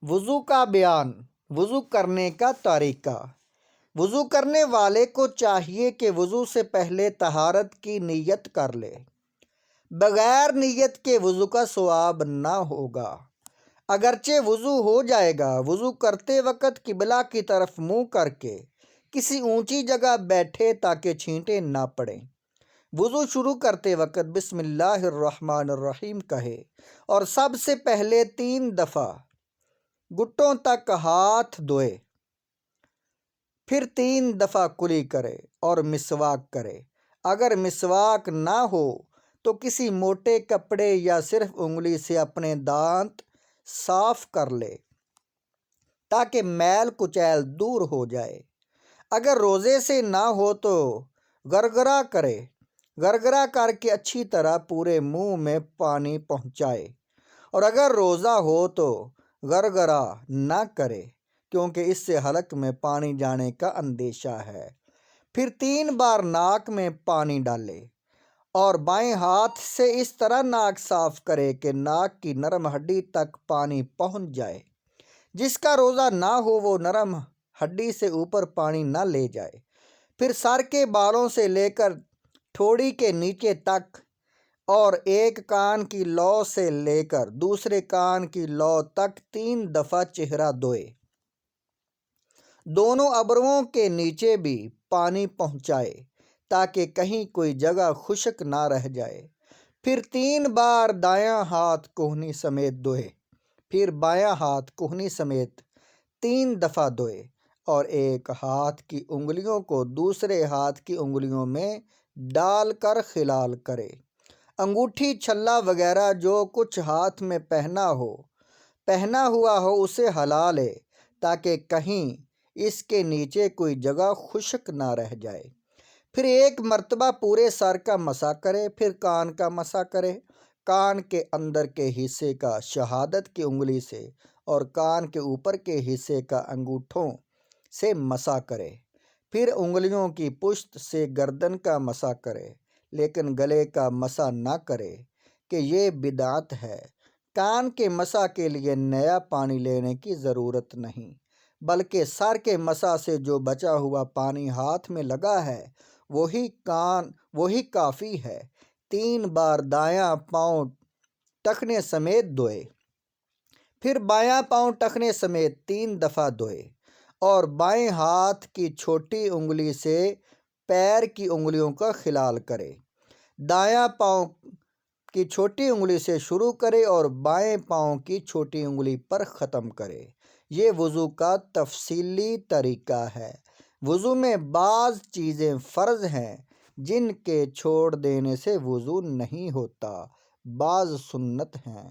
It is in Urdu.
وضو کا بیان، وضو کرنے کا طریقہ۔ وضو کرنے والے کو چاہیے کہ وضو سے پہلے طہارت کی نیت کر لے۔ بغیر نیت کے وضو کا ثواب نہ ہوگا۔ اگرچہ وضو ہو جائے گا، وضو کرتے وقت قبلہ کی طرف منہ کر کے کسی اونچی جگہ بیٹھے تاکہ چھینٹیں نہ پڑیں۔ وضو شروع کرتے وقت بسم اللہ الرحمن الرحیم کہے اور سب سے پہلے 3 دفعہ گھٹنوں تک ہاتھ دھوئے، پھر 3 دفعہ کلی کرے اور مسواک کرے۔ اگر مسواک نہ ہو تو کسی موٹے کپڑے یا صرف انگلی سے اپنے دانت صاف کر لے تاکہ میل کچیل دور ہو جائے۔ اگر روزے سے نہ ہو تو گرگرا کرے، گرگرا کر کے اچھی طرح پورے منہ میں پانی پہنچائے۔ اور اگر روزہ ہو تو گرگرا نہ کرے کیونکہ اس سے حلق میں پانی جانے کا اندیشہ ہے۔ پھر 3 بار ناک میں پانی ڈالے اور بائیں ہاتھ سے اس طرح ناک صاف کرے کہ ناک کی نرم ہڈی تک پانی پہنچ جائے۔ جس کا روزہ نہ ہو وہ نرم ہڈی سے اوپر پانی نہ لے جائے۔ پھر سر کے بالوں سے لے کر ٹھوڑی کے نیچے تک اور ایک کان کی لو سے لے کر دوسرے کان کی لو تک 3 دفعہ چہرہ دھوئے۔ دونوں ابروؤں کے نیچے بھی پانی پہنچائے تاکہ کہیں کوئی جگہ خشک نہ رہ جائے۔ پھر 3 بار دایاں ہاتھ کہنی سمیت دھوئے، پھر بایاں ہاتھ کہنی سمیت 3 دفعہ دھوئے اور ایک ہاتھ کی انگلیوں کو دوسرے ہاتھ کی انگلیوں میں ڈال کر خلال کرے۔ انگوٹھی، چھلا وغیرہ جو کچھ ہاتھ میں پہنا ہوا ہو اسے ہلا لے تاکہ کہیں اس کے نیچے کوئی جگہ خشک نہ رہ جائے۔ پھر 1 مرتبہ پورے سر کا مسح کرے، پھر کان کا مسح کرے۔ کان کے اندر کے حصے کا شہادت کی انگلی سے اور کان کے اوپر کے حصے کا انگوٹھوں سے مسح کرے۔ پھر انگلیوں کی پشت سے گردن کا مسح کرے لیکن گلے کا مسح نہ کرے کہ یہ بدعت ہے۔ کان کے مسح کے لیے نیا پانی لینے کی ضرورت نہیں، بلکہ سر کے مسح سے جو بچا ہوا پانی ہاتھ میں لگا ہے وہی کافی ہے۔ 3 بار دایاں پاؤں ٹخنے سمیت دھوئے، پھر بایاں پاؤں ٹخنے سمیت 3 دفعہ دھوئے اور بائیں ہاتھ کی چھوٹی انگلی سے پیر کی انگلیوں کا خلال کرے۔ دایاں پاؤں کی چھوٹی انگلی سے شروع کرے اور بائیں پاؤں کی چھوٹی انگلی پر ختم کرے۔ یہ وضو کا تفصیلی طریقہ ہے۔ وضو میں بعض چیزیں فرض ہیں جن کے چھوڑ دینے سے وضو نہیں ہوتا، بعض سنت ہیں۔